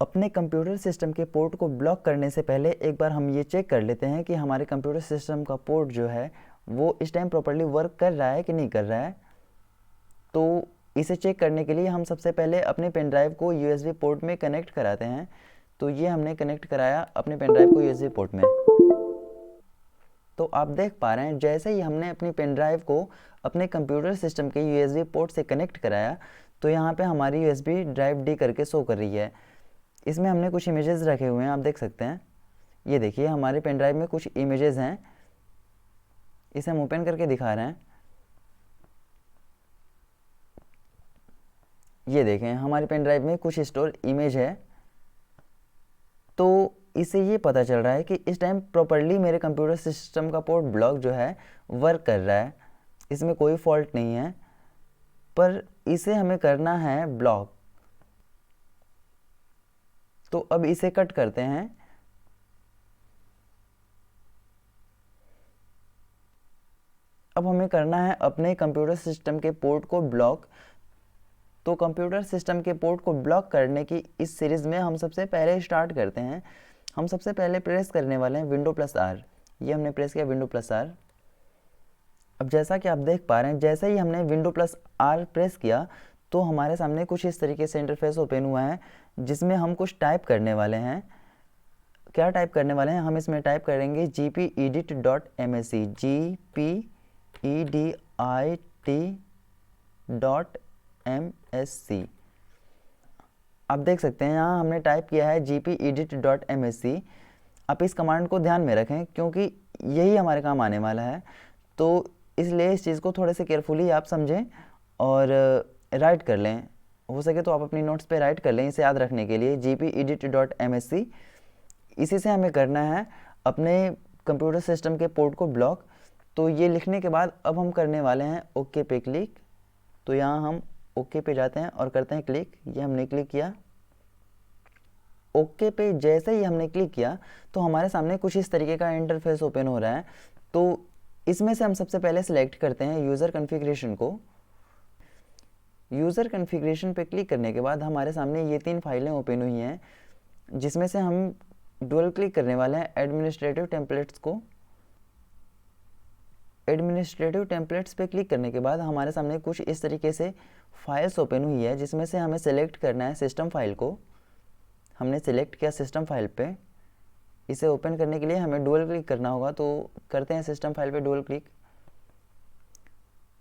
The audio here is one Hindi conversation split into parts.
अपने कंप्यूटर सिस्टम के पोर्ट को ब्लॉक करने से पहले एक बार हम ये चेक कर लेते हैं कि हमारे कंप्यूटर सिस्टम का पोर्ट जो है वो इस टाइम प्रॉपर्ली वर्क कर रहा है कि नहीं कर रहा है। तो इसे चेक करने के लिए हम सबसे पहले अपने पेन ड्राइव को यूएसबी पोर्ट में कनेक्ट कराते हैं। तो ये हमने कनेक्ट कराया अपने पेन ड्राइव को यूएसबी पोर्ट में। तो आप देख पा रहे हैं जैसे ही हमने अपनी पेन ड्राइव को अपने कंप्यूटर सिस्टम के यूएसबी पोर्ट से कनेक्ट कराया तो यहाँ पे हमारी यूएसबी ड्राइव डी करके शो कर रही है। इसमें हमने कुछ इमेजेस रखे हुए हैं, आप देख सकते हैं। ये देखिए हमारे पेन ड्राइव में कुछ इमेजेस हैं, इसे हम ओपन करके दिखा रहे हैं। ये देखें हमारे पेन ड्राइव में कुछ स्टोर इमेज है। तो इससे ये पता चल रहा है कि इस टाइम प्रॉपर्ली मेरे कंप्यूटर सिस्टम का पोर्ट ब्लॉक जो है वर्क कर रहा है, इसमें कोई फॉल्ट नहीं है। पर इसे हमें करना है ब्लॉक। तो अब इसे कट करते हैं। अब हमें करना है अपने कंप्यूटर सिस्टम के पोर्ट को ब्लॉक। तो कंप्यूटर सिस्टम के पोर्ट को ब्लॉक करने की इस सीरीज़ में हम सबसे पहले स्टार्ट करते हैं। हम सबसे पहले प्रेस करने वाले हैं विंडो प्लस आर। ये हमने प्रेस किया विंडो प्लस आर। अब जैसा कि आप देख पा रहे हैं जैसे ही हमने विंडो प्लस आर प्रेस किया तो हमारे सामने कुछ इस तरीके से इंटरफेस ओपन हुआ है जिसमें हम कुछ टाइप करने वाले हैं। क्या टाइप करने वाले हैं? हम इसमें टाइप करेंगे gpedit.msc gpedit.msc। आप देख सकते हैं यहाँ हमने टाइप किया है gpedit.msc। आप इस कमांड को ध्यान में रखें क्योंकि यही हमारे काम आने वाला है। तो इसलिए इस चीज़ को थोड़े से केयरफुली आप समझें और राइट कर लें। हो सके तो आप अपनी नोट्स पे राइट कर लें इसे याद रखने के लिए gpedit.msc। इसी से हमें करना है अपने कंप्यूटर सिस्टम के पोर्ट को ब्लॉक। तो ये लिखने के बाद अब हम करने वाले हैं ओके पे क्लिक। तो यहाँ हम ओके पे जाते हैं और करते हैं क्लिक। ये हमने क्लिक किया। ओके पे जैसे ही हमने क्लिक किया तो हमारे सामने कुछ इस तरीके का इंटरफेस ओपन हो रहा है। तो इसमें से हम सबसे पहले सिलेक्ट करते हैं यूज़र कॉन्फ़िगरेशन को। यूज़र कॉन्फ़िगरेशन पे क्लिक करने के बाद हमारे सामने ये 3 फाइलें ओपन हुई हैं जिसमें से हम डबल क्लिक करने वाले हैं एडमिनिस्ट्रेटिव टेम्पलेट्स को। एडमिनिस्ट्रेटिव टेम्पलेट्स पे क्लिक करने के बाद हमारे सामने कुछ इस तरीके से फाइल्स ओपन हुई है जिसमें से हमें सेलेक्ट करना है सिस्टम फाइल को। हमने सेलेक्ट किया सिस्टम फाइल पे। इसे ओपन करने के लिए हमें डबल क्लिक करना होगा, तो करते हैं सिस्टम फाइल पे डबल क्लिक।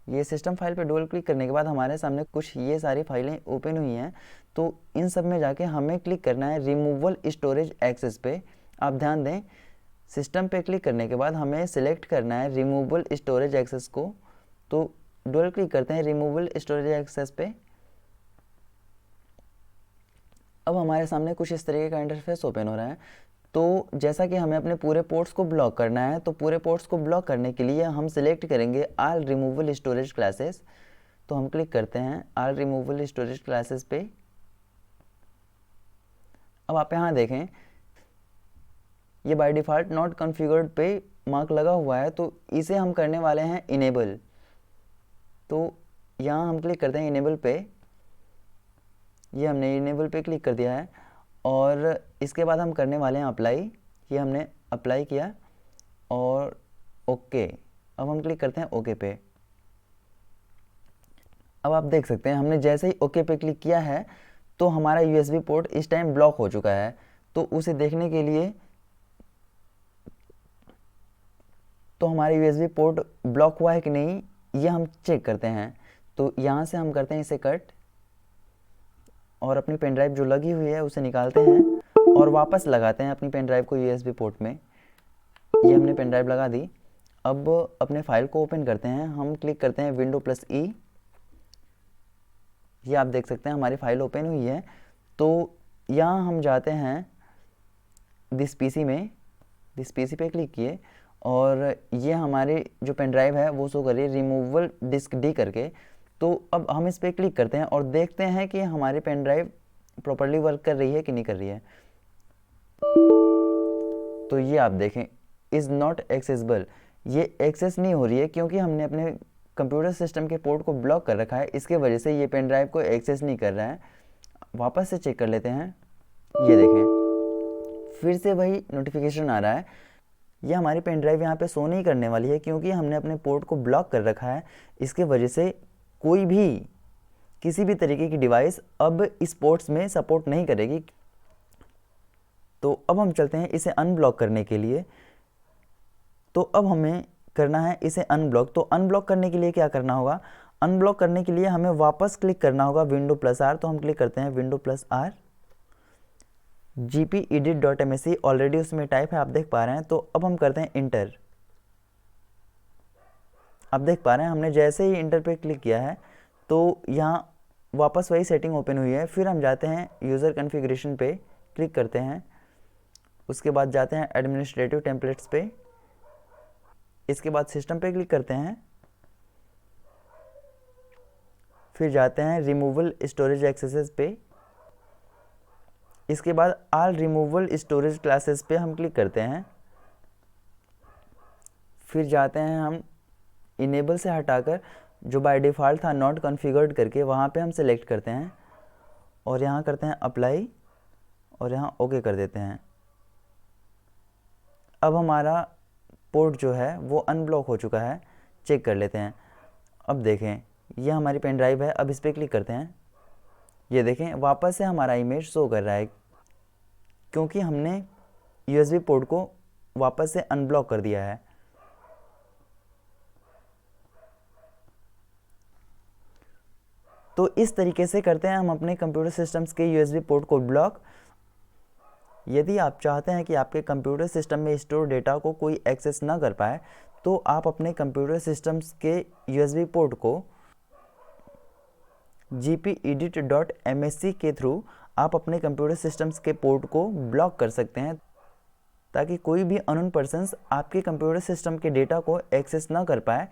ये सिस्टम फाइल पे डबल क्लिक करने के बाद हमारे सामने कुछ ये सारी फाइलें ओपन हुई हैं। तो इन सब में जाके हमें क्लिक करना है रिमूवल स्टोरेज एक्सेस पे। आप ध्यान दें सिस्टम पे क्लिक करने के बाद हमें सिलेक्ट करना है रिमूवल स्टोरेज एक्सेस को। तो डबल क्लिक करते हैं रिमूवल स्टोरेज एक्सेस पे। अब हमारे सामने कुछ इस तरीके का इंटरफेस ओपन हो रहा है। तो जैसा कि हमें अपने पूरे पोर्ट्स को ब्लॉक करना है तो पूरे पोर्ट्स को ब्लॉक करने के लिए हम सिलेक्ट करेंगे ऑल रिमूवल स्टोरेज क्लासेस। तो हम क्लिक करते हैं ऑल रिमूवल स्टोरेज क्लासेस पे। अब आप यहाँ देखें ये बाय डिफ़ॉल्ट नॉट कॉन्फ़िगर्ड पे मार्क लगा हुआ है, तो इसे हम करने वाले हैं इनेबल। तो यहाँ हम क्लिक करते हैं इनेबल पे। ये हमने इनेबल पे क्लिक कर दिया है और इसके बाद हम करने वाले हैं अप्लाई। ये हमने अप्लाई किया और ओके। अब हम क्लिक करते हैं ओके पे। अब आप देख सकते हैं हमने जैसे ही ओके पे क्लिक किया है तो हमारा यूएसबी पोर्ट इस टाइम ब्लॉक हो चुका है। तो उसे देखने के लिए तो हमारा यूएसबी पोर्ट ब्लॉक हुआ है कि नहीं ये हम चेक करते हैं। तो यहाँ से हम करते हैं इसे कट और अपनी पेन ड्राइव जो लगी हुई है उसे निकालते हैं और वापस लगाते हैं अपनी पेन ड्राइव को यूएसबी पोर्ट में। ये हमने पेन ड्राइव लगा दी। अब अपने फाइल को ओपन करते हैं। हम क्लिक करते हैं विंडो प्लस ई। ये आप देख सकते हैं हमारी फाइल ओपन हुई है। तो यहाँ हम जाते हैं दिस पीसी में। दिस पीसी पे क्लिक किए और ये हमारी जो पेन ड्राइव है वो शो कर रही है रिमूवल डिस्क डी करके। तो अब हम इस पर क्लिक करते हैं और देखते हैं कि हमारी पेन ड्राइव प्रॉपर्ली वर्क कर रही है कि नहीं कर रही है। तो ये आप देखें इज़ नॉट एक्सेसिबल, ये एक्सेस नहीं हो रही है क्योंकि हमने अपने कंप्यूटर सिस्टम के पोर्ट को ब्लॉक कर रखा है। इसके वजह से ये पेन ड्राइव को एक्सेस नहीं कर रहा है। वापस से चेक कर लेते हैं। ये देखें फिर से वही नोटिफिकेशन आ रहा है। ये हमारी पेन ड्राइव यहाँ पे शो नहीं करने वाली है क्योंकि हमने अपने पोर्ट को ब्लॉक कर रखा है। इसके वजह से कोई भी किसी भी तरीके की डिवाइस अब इस पोर्ट्स में सपोर्ट नहीं करेगी। तो अब हम चलते हैं इसे अनब्लॉक करने के लिए। तो अब हमें करना है इसे अनब्लॉक। तो अनब्लॉक करने के लिए क्या करना होगा, अनब्लॉक करने के लिए हमें वापस क्लिक करना होगा विंडो प्लस आर। तो हम क्लिक करते हैं window plus R, gpedit.msc already उसमें टाइप है, आप देख पा रहे हैं। तो अब हम करते हैं इंटर। आप देख पा रहे हैं हमने जैसे ही इंटर पे क्लिक किया है तो यहाँ वापस वही सेटिंग ओपन हुई है। फिर हम जाते हैं यूज़र कॉन्फ़िगरेशन पे क्लिक करते हैं, उसके बाद जाते हैं एडमिनिस्ट्रेटिव टेम्पलेट्स पे, इसके बाद सिस्टम पे क्लिक करते हैं, फिर जाते हैं रिमूवल स्टोरेज एक्सेसेस पे, इसके बाद ऑल रिमूवल स्टोरेज क्लासेस पे हम क्लिक करते हैं। फिर जाते हैं हम इनेबल से हटाकर जो बाय डिफ़ॉल्ट था नॉट कॉन्फ़िगर्ड करके, वहाँ पे हम सेलेक्ट करते हैं और यहाँ करते हैं अप्लाई और यहाँ ओके कर देते हैं। अब हमारा पोर्ट जो है वो अनब्लॉक हो चुका है। चेक कर लेते हैं। अब देखें ये हमारी पेन ड्राइव है। अब इस पर क्लिक करते हैं, ये देखें वापस से हमारा इमेज शो कर रहा है क्योंकि हमने USB पोर्ट को वापस से अनब्लॉक कर दिया है। तो इस तरीके से करते हैं हम अपने कंप्यूटर सिस्टम्स के USB पोर्ट को ब्लॉक। यदि आप चाहते हैं कि आपके कंप्यूटर सिस्टम में स्टोर डेटा को कोई एक्सेस ना कर पाए तो आप अपने कंप्यूटर सिस्टम्स के USB पोर्ट को gpedit.msc के थ्रू आप अपने कंप्यूटर सिस्टम्स के पोर्ट को ब्लॉक कर सकते हैं ताकि कोई भी अननोन पर्सन्स आपके कंप्यूटर सिस्टम के डेटा को एक्सेस ना कर पाए।